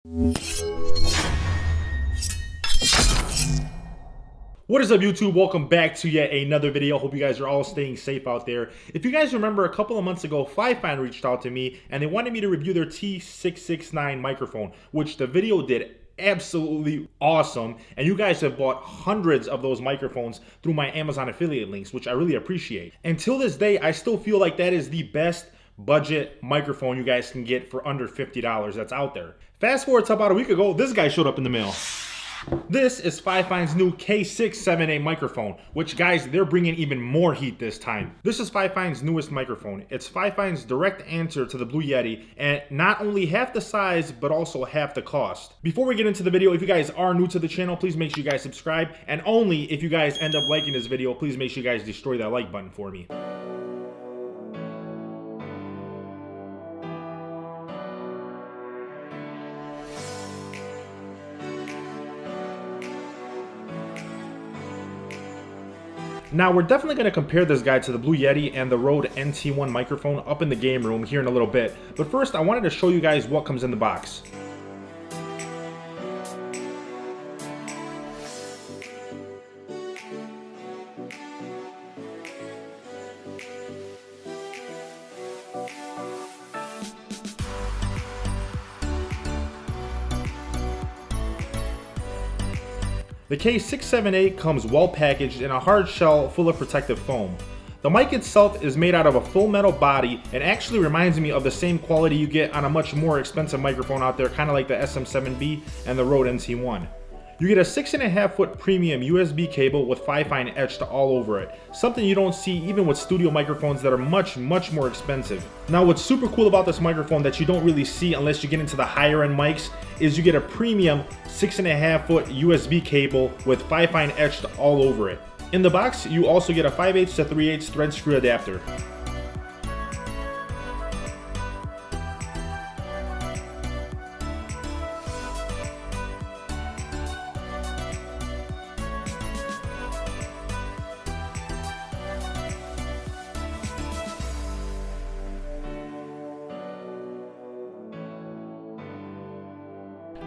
What is up, YouTube? Welcome back to yet another video. Hope you guys are all staying safe out there. If you guys remember, a couple of months ago, Fifine reached out to me and they wanted me to review their T669 microphone, which the video did absolutely awesome. And you guys have bought hundreds of those microphones through my Amazon affiliate links, which I really appreciate. Until this day, I still feel like that is the best budget microphone you guys can get for under $50 that's out there. Fast forward to about a week ago, this guy showed up in the mail. This is Fifine's new K678 microphone, which, guys, they're bringing even more heat this time. This is Fifine's newest microphone. It's Fifine's direct answer to the Blue Yeti, and not only half the size, but also half the cost. Before we get into the video, if you guys are new to the channel, please make sure you guys subscribe, and only if you guys end up liking this video, please make sure you guys destroy that like button for me. Now, we're definitely going to compare this guy to the Blue Yeti and the Rode NT1 microphone up in the game room here in a little bit. But first, I wanted to show you guys what comes in the box. The K678 comes well packaged in a hard shell full of protective foam. The mic itself is made out of a full metal body and actually reminds me of the same quality you get on a much more expensive microphone out there, kind of like the SM7B and the Rode NT1. You get a 6.5-foot premium USB cable with Fifine etched all over it, something you don't see even with studio microphones that are much more expensive. Now, what's super cool about this microphone that you don't really see unless you get into the higher end mics is you get a premium 6.5-foot USB cable with Fifine etched all over it. In the box, you also get a 5/8 to 3/8 thread screw adapter.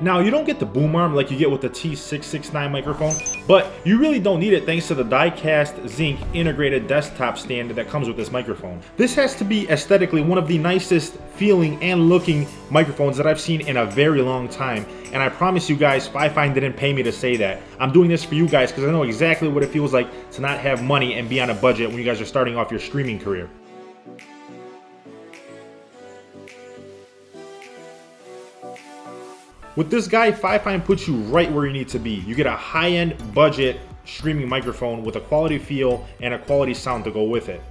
Now, you don't get the boom arm like you get with the T669 microphone, but you really don't need it thanks to the die-cast zinc integrated desktop stand that comes with this microphone. This has to be aesthetically one of the nicest feeling and looking microphones that I've seen in a very long time, and I promise you guys, Fifine didn't pay me to say that. I'm doing this for you guys because I know exactly what it feels like to not have money and be on a budget when you guys are starting off your streaming career. With this guy, Fifine puts you right where you need to be. You get a high-end budget streaming microphone with a quality feel and a quality sound to go with it.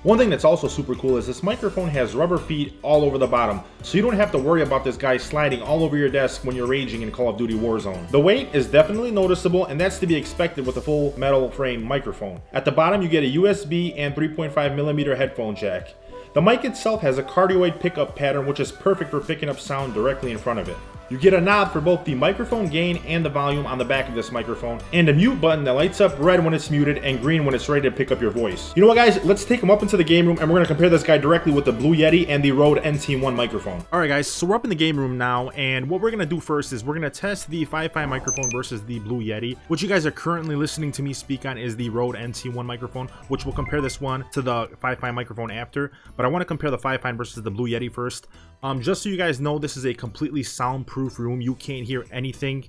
One thing that's also super cool is this microphone has rubber feet all over the bottom, so you don't have to worry about this guy sliding all over your desk when you're raging in Call of Duty Warzone. The weight is definitely noticeable, and that's to be expected with a full metal frame microphone. At the bottom, you get a USB and 3.5mm headphone jack. The mic itself has a cardioid pickup pattern, which is perfect for picking up sound directly in front of it. You get a knob for both the microphone gain and the volume on the back of this microphone, and a mute button that lights up red when it's muted and green when it's ready to pick up your voice. You know what, guys? Let's take him up into the game room and we're going to compare this guy directly with the Blue Yeti and the Rode NT1 microphone. Alright guys, so we're up in the game room now, and what we're going to do first is we're going to test the Fifine microphone versus the Blue Yeti. What you guys are currently listening to me speak on is the Rode NT1 microphone, which will compare this one to the Fifine microphone after, but I want to compare the Fifine versus the Blue Yeti first. Just so you guys know, this is a completely soundproof room. You can't hear anything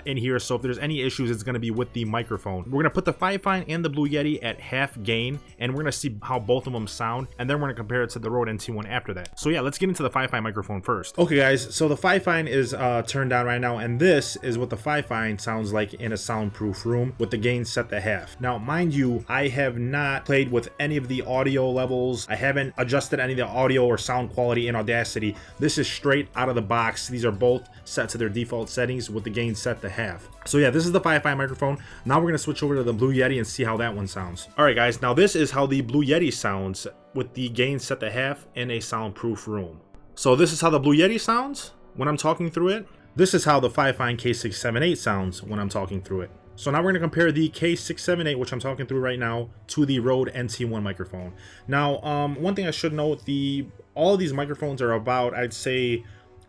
in here, so if there's any issues, it's going to be with the microphone. We're going to put the Fifine and the Blue Yeti at half gain, and we're going to see how both of them sound, and then we're going to compare it to the Rode NT1 after that. So yeah, let's get into the Fifine microphone first. Okay guys, so the Fifine is turned down right now, and this is what the Fifine sounds like in a soundproof room with the gain set to half. Now, mind you, I have not played with any of the audio levels. I haven't adjusted any of the audio or sound quality in Audacity. This is straight out of the box. These are both set to their default settings with the gain set to half. So yeah, this is the Fifine microphone. Now we're going to switch over to the Blue Yeti and see how that one sounds. Alright guys, now this is how the Blue Yeti sounds with the gain set to half in a soundproof room. So this is how the Blue Yeti sounds when I'm talking through it. This is how the Fifine K678 sounds when I'm talking through it. So now we're going to compare the K678, which I'm talking through right now, to the Rode NT1 microphone. Now, one thing I should note, all of these microphones are about, I'd say,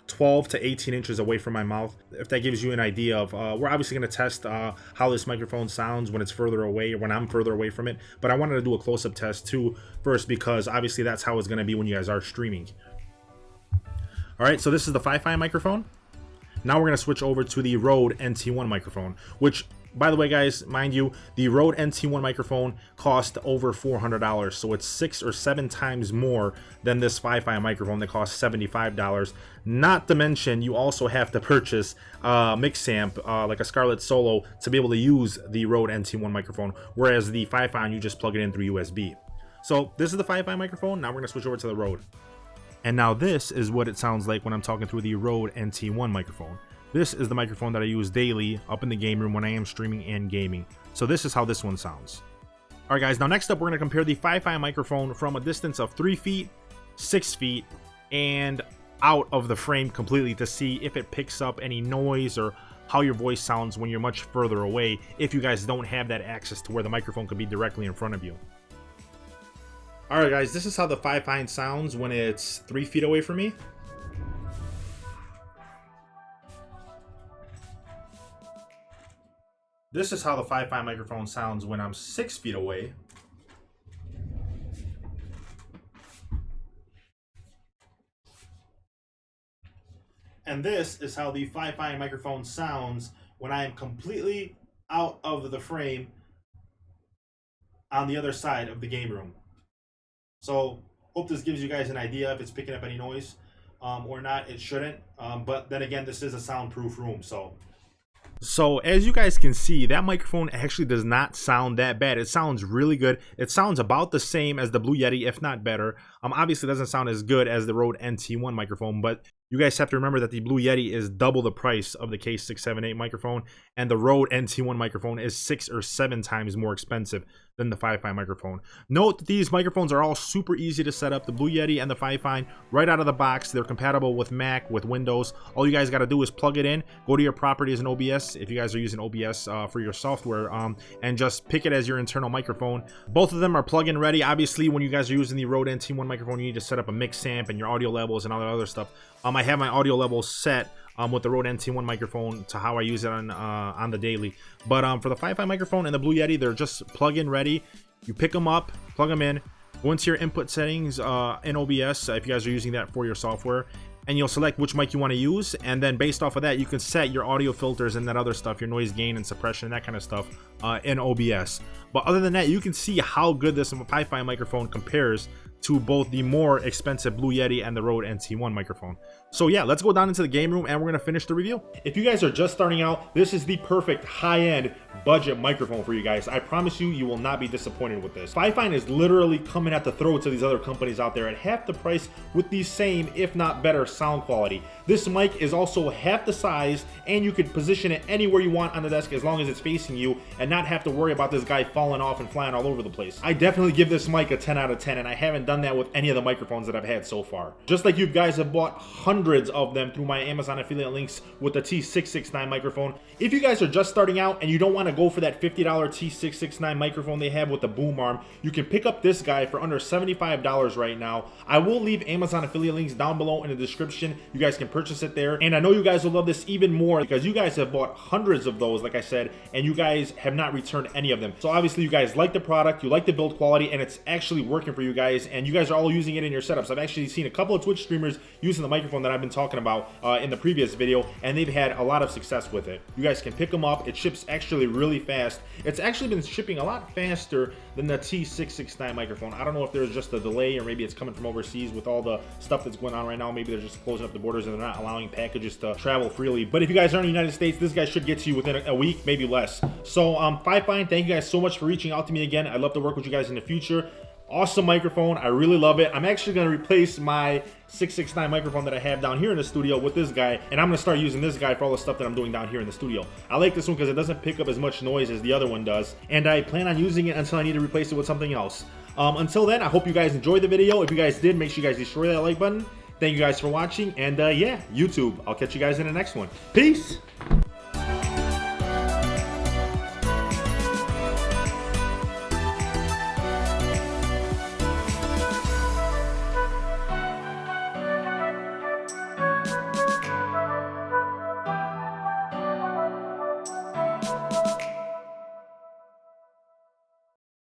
12 to 18 inches away from my mouth. If that gives you an idea of, we're obviously going to test how this microphone sounds when it's further away or when I'm further away from it. But I wanted to do a close-up test too first, because obviously that's how it's going to be when you guys are streaming. All right, so this is the Fifine microphone. Now we're going to switch over to the Rode NT1 microphone, which, by the way, guys, mind you, the Rode NT1 microphone cost over $400, so it's 6 or 7 times more than this Fifine microphone that costs $75. Not to mention, you also have to purchase a mix amp, like a Scarlett Solo, to be able to use the Rode NT1 microphone, whereas the Fifine, you just plug it in through USB. So this is the Fifine microphone. Now we're going to switch over to the Rode. And now this is what it sounds like when I'm talking through the Rode NT1 microphone. This is the microphone that I use daily up in the game room when I am streaming and gaming. So this is how this one sounds. Alright guys, now next up we're going to compare the Fifine microphone from a distance of 3 feet, 6 feet, and out of the frame completely to see if it picks up any noise or how your voice sounds when you're much further away, if you guys don't have that access to where the microphone could be directly in front of you. Alright guys, this is how the Fifine sounds when it's 3 feet away from me. This is how the Fifine microphone sounds when I'm 6 feet away. And this is how the Fifine microphone sounds when I am completely out of the frame on the other side of the game room. So, hope this gives you guys an idea if it's picking up any noise or not. It shouldn't, but then again, this is a soundproof room. So as you guys can see, that microphone actually does not sound that bad. It sounds really good. It sounds about the same as the Blue Yeti, if not better. Obviously, it doesn't sound as good as the Rode NT1 microphone, but you guys have to remember that the Blue Yeti is double the price of the K678 microphone, and the Rode NT1 microphone is 6 or 7 times more expensive than the Fifine microphone. Note that these microphones are all super easy to set up. The Blue Yeti and the Fifine, right out of the box, they're compatible with Mac, with Windows. All you guys got to do is plug it in, go to your properties in OBS, if you guys are using OBS for your software, and just pick it as your internal microphone. Both of them are plug-in ready. Obviously, when you guys are using the Rode NT1 microphone, you need to set up a mix amp and your audio levels and all that other stuff. I have my audio levels set with the Rode NT1 microphone to how I use it on the daily. But for the Fifine microphone and the Blue Yeti, they're just plug-in ready. You pick them up, plug them in, go into your input settings in OBS if you guys are using that for your software, and you'll select which mic you want to use, and then based off of that, you can set your audio filters and that other stuff, your noise gain and suppression, that kind of stuff in OBS. But other than that, you can see how good this Fifine microphone compares to both the more expensive Blue Yeti and the Rode NT1 microphone. So yeah, let's go down into the game room and we're gonna finish the review. If you guys are just starting out, this is the perfect high-end budget microphone for you guys. I promise you, you will not be disappointed with this. Fifine is literally coming at the throats of these other companies out there at half the price with the same, if not better, sound quality. This mic is also half the size, and you could position it anywhere you want on the desk as long as it's facing you and not have to worry about this guy falling off and flying all over the place. I definitely give this mic a 10 out of 10, and I haven't done that with any of the microphones that I've had so far. Just like you guys have bought hundreds of them through my Amazon affiliate links with the T669 microphone. If you guys are just starting out and you don't want to go for that $50 T669 microphone they have with the boom arm, you can pick up this guy for under $75 right now. I will leave Amazon affiliate links down below in the description. You guys can purchase it there, and I know you guys will love this even more because you guys have bought hundreds of those, like I said, and you guys have not returned any of them. So obviously you guys like the product, you like the build quality, and it's actually working for you guys, and you guys are all using it in your setups. I've actually seen a couple of Twitch streamers using the microphone that I've been talking about in the previous video, and they've had a lot of success with it. You guys can pick them up. It ships actually really fast. It's actually been shipping a lot faster than the T669 microphone. I don't know if there's just a delay or maybe it's coming from overseas with all the stuff that's going on right now. Maybe they're just closing up the borders and they're not allowing packages to travel freely. But if you guys are in the United States, this guy should get to you within a week, maybe less. So Fifine, thank you guys so much for reaching out to me again. I'd love to work with you guys in the future. Awesome microphone. I really love it. I'm actually going to replace my 669 microphone that I have down here in the studio with this guy, and I'm going to start using this guy for all the stuff that I'm doing down here in the studio. I like this one because it doesn't pick up as much noise as the other one does, and I plan on using it until I need to replace it with something else. Until then, I hope you guys enjoyed the video. If you guys did, make sure you guys destroy that like button. Thank you guys for watching, and yeah, YouTube, I'll catch you guys in the next one. Peace!